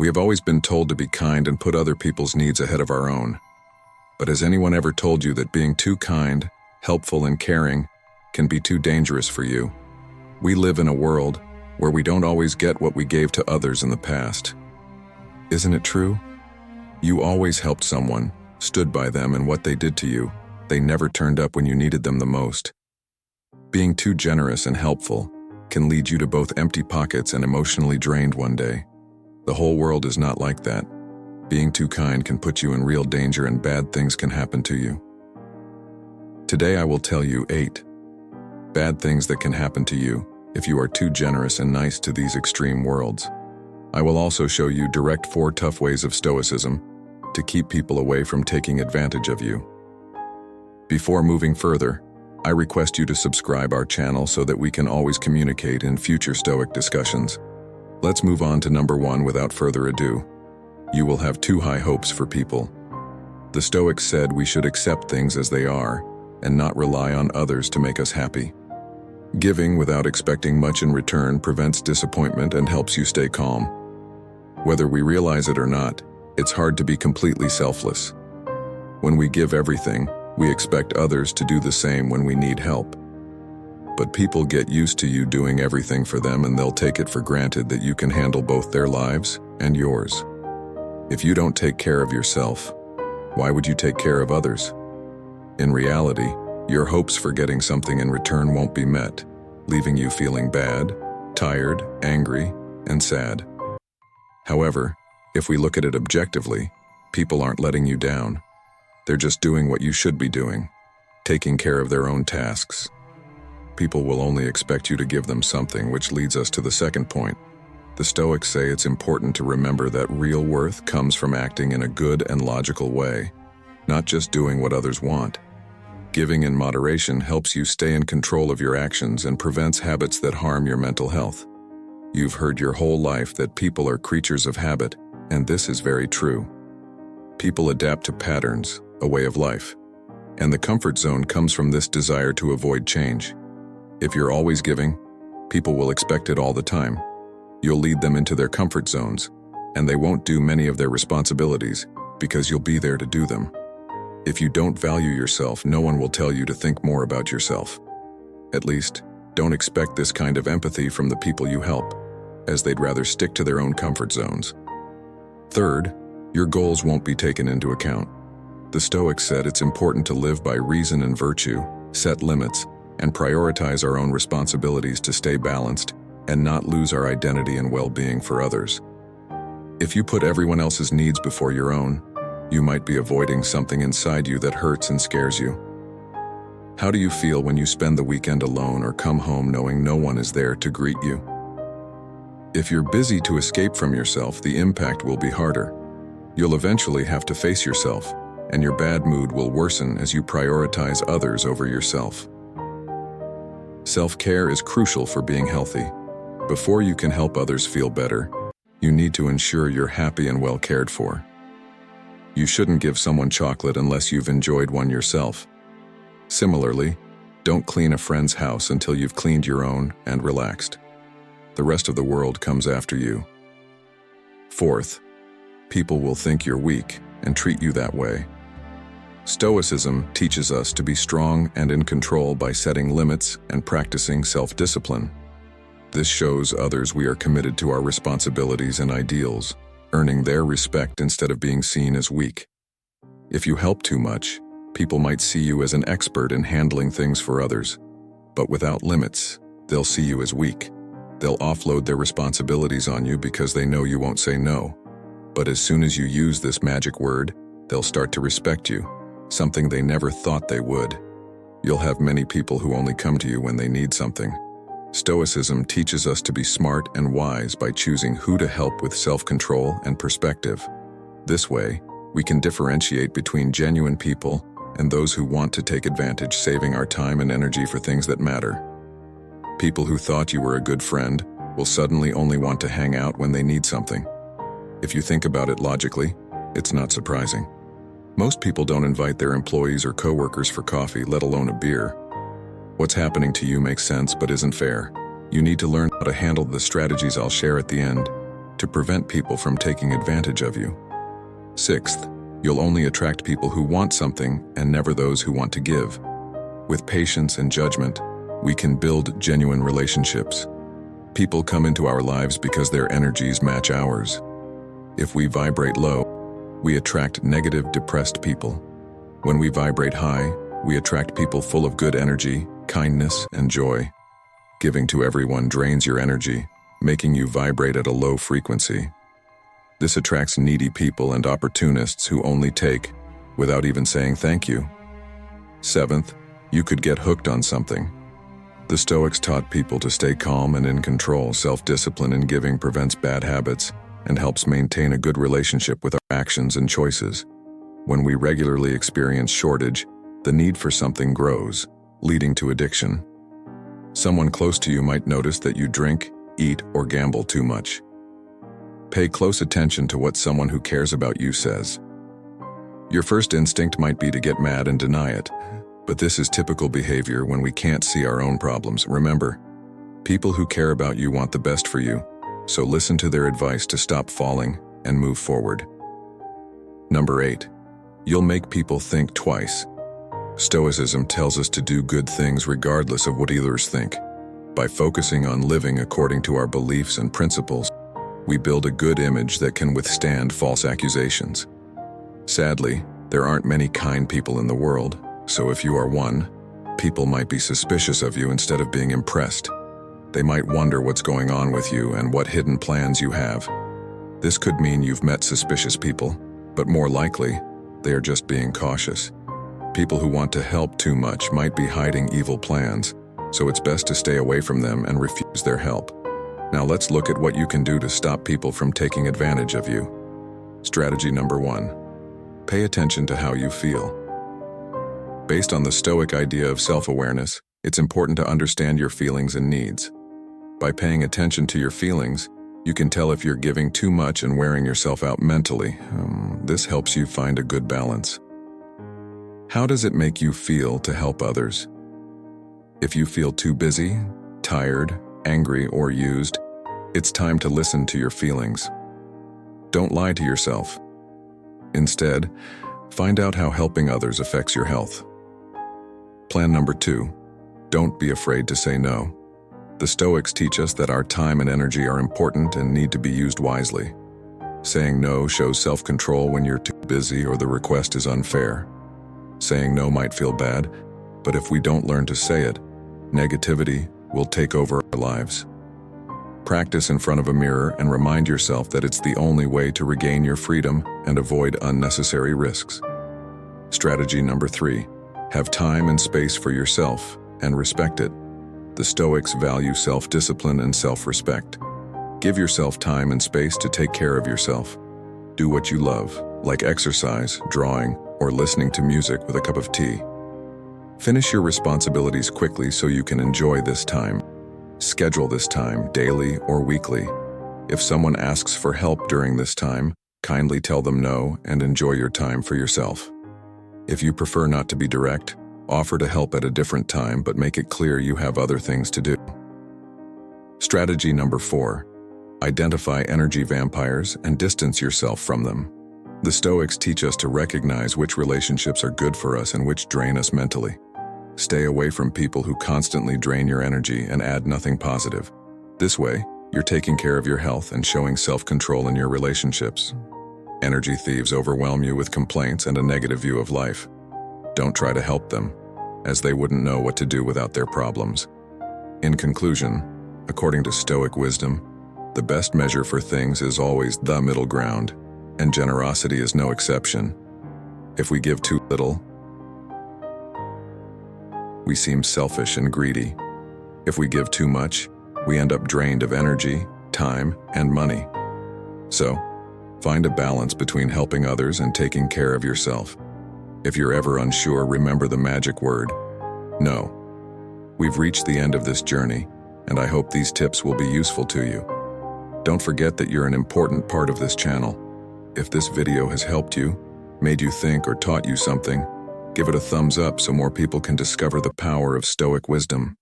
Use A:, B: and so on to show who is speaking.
A: have always been told to be kind and put other people's needs ahead of our own. But has anyone ever told you that being too kind, helpful, and caring can be too dangerous for you? We live in a world where we don't always get what we gave to others in the past. Isn't it true? You always helped someone, stood by them and what they did to you. They never turned up when you needed them the most. Being too generous and helpful can lead you to both empty pockets and emotionally drained one day. The whole world is not like that. Being too kind can put you in real danger and bad things can happen to you. Today I will tell you 8 bad things that can happen to you if you are too generous and nice to these extreme worlds. I will also show you direct 4 tough ways of Stoicism to keep people away from taking advantage of you. Before moving further, I request you to subscribe our channel so that we can always communicate in future Stoic discussions. Let's move on to number 1 without further ado. You will have too high hopes for people. The Stoics said we should accept things as they are and not rely on others to make us happy. Giving without expecting much in return prevents disappointment and helps you stay calm. Whether we realize it or not, it's hard to be completely selfless. When we give everything, we expect others to do the same when we need help. But people get used to you doing everything for them and they'll take it for granted that you can handle both their lives and yours. If you don't take care of yourself, why would you take care of others? In reality, your hopes for getting something in return won't be met, leaving you feeling bad, tired, angry, and sad. However, if we look at it objectively, people aren't letting you down. They're just doing what you should be doing, taking care of their own tasks. People will only expect you to give them something, which leads us to the second point. The Stoics say it's important to remember that real worth comes from acting in a good and logical way, not just doing what others want. Giving in moderation helps you stay in control of your actions and prevents habits that harm your mental health. You've heard your whole life that people are creatures of habit, and this is very true. People adapt to patterns, a way of life, and the comfort zone comes from this desire to avoid change. If you're always giving, people will expect it all the time. You'll lead them into their comfort zones, and they won't do many of their responsibilities because you'll be there to do them. If you don't value yourself, no one will tell you to think more about yourself. At least, don't expect this kind of empathy from the people you help, as they'd rather stick to their own comfort zones. Third, your goals won't be taken into account. The Stoics said it's important to live by reason and virtue, set limits, and prioritize our own responsibilities to stay balanced and not lose our identity and well-being for others. If you put everyone else's needs before your own, you might be avoiding something inside you that hurts and scares you. How do you feel when you spend the weekend alone or come home knowing no one is there to greet you? If you're busy to escape from yourself, the impact will be harder. You'll eventually have to face yourself, and your bad mood will worsen as you prioritize others over yourself. Self-care is crucial for being healthy. Before you can help others feel better, you need to ensure you're happy and well cared for. You shouldn't give someone chocolate unless you've enjoyed one yourself. Similarly, don't clean a friend's house until you've cleaned your own and relaxed. The rest of the world comes after you. Fourth, people will think you're weak and treat you that way. Stoicism teaches us to be strong and in control by setting limits and practicing self-discipline. This shows others we are committed to our responsibilities and ideals, earning their respect instead of being seen as weak. If you help too much, people might see you as an expert in handling things for others. But without limits, they'll see you as weak. They'll offload their responsibilities on you because they know you won't say no. But as soon as you use this magic word, they'll start to respect you, something they never thought they would. You'll have many people who only come to you when they need something. Stoicism teaches us to be smart and wise by choosing who to help with self-control and perspective. This way, we can differentiate between genuine people and those who want to take advantage, saving our time and energy for things that matter. People who thought you were a good friend will suddenly only want to hang out when they need something. If you think about it logically, it's not surprising. Most people don't invite their employees or coworkers for coffee, let alone a beer. What's happening to you makes sense but isn't fair. You need to learn how to handle the strategies I'll share at the end. to prevent people from taking advantage of you. Sixth, you'll only attract people who want something and never those who want to give. With patience and judgment, we can build genuine relationships. People come into our lives because their energies match ours. If we vibrate low, we attract negative, depressed people. When we vibrate high, we attract people full of good energy, kindness, and joy. Giving to everyone drains your energy, making you vibrate at a low frequency. This attracts needy people and opportunists who only take, without even saying thank you. Seventh, you could get hooked on something. The Stoics taught people to stay calm and in control. Self-discipline in giving prevents bad habits and helps maintain a good relationship with our actions and choices. When we regularly experience shortage, the need for something grows, leading to addiction. Someone close to you might notice that you drink, eat, or gamble too much. Pay close attention to what someone who cares about you says. Your first instinct might be to get mad and deny it, but this is typical behavior when we can't see our own problems. Remember, people who care about you want the best for you, so listen to their advice to stop falling and move forward. Number 8. You'll make people think twice. Stoicism tells us to do good things regardless of what others think. By focusing on living according to our beliefs and principles, we build a good image that can withstand false accusations. Sadly, there aren't many kind people in the world, so if you are one, people might be suspicious of you instead of being impressed. They might wonder what's going on with you and what hidden plans you have. This could mean you've met suspicious people, but more likely, they are just being cautious. People who want to help too much might be hiding evil plans, so it's best to stay away from them and refuse their help. Now let's look at what you can do to stop people from taking advantage of you. Strategy number 1. Pay attention to how you feel. Based on the Stoic idea of self-awareness, it's important to understand your feelings and needs. By paying attention to your feelings, you can tell if you're giving too much and wearing yourself out mentally. This helps you find a good balance. How does it make you feel to help others? If you feel too busy, tired, angry, or used, it's time to listen to your feelings. Don't lie to yourself. Instead, find out how helping others affects your health. Plan number 2. Don't be afraid to say no. The Stoics teach us that our time and energy are important and need to be used wisely. Saying no shows self-control when you're too busy or the request is unfair. Saying no might feel bad, but if we don't learn to say it, negativity will take over our lives. Practice in front of a mirror and remind yourself that it's the only way to regain your freedom and avoid unnecessary risks. Strategy number 3. Have time and space for yourself and respect it. The Stoics value self-discipline and self-respect. Give yourself time and space to take care of yourself. Do what you love, like exercise, drawing, or listening to music with a cup of tea. Finish your responsibilities quickly so you can enjoy this time. Schedule this time, daily or weekly. If someone asks for help during this time, kindly tell them no and enjoy your time for yourself. If you prefer not to be direct, offer to help at a different time, but make it clear you have other things to do. Strategy number 4. Identify energy vampires and distance yourself from them. The Stoics teach us to recognize which relationships are good for us and which drain us mentally. Stay away from people who constantly drain your energy and add nothing positive. This way, you're taking care of your health and showing self-control in your relationships. Energy thieves overwhelm you with complaints and a negative view of life. Don't try to help them, as they wouldn't know what to do without their problems. In conclusion, according to Stoic wisdom, the best measure for things is always the middle ground, and generosity is no exception. If we give too little, we seem selfish and greedy. If we give too much, we end up drained of energy, time, and money. So, find a balance between helping others and taking care of yourself. If you're ever unsure, remember the magic word: no. We've reached the end of this journey, and I hope these tips will be useful to you. Don't forget that you're an important part of this channel. If this video has helped you, made you think, or taught you something, give it a thumbs up so more people can discover the power of Stoic wisdom.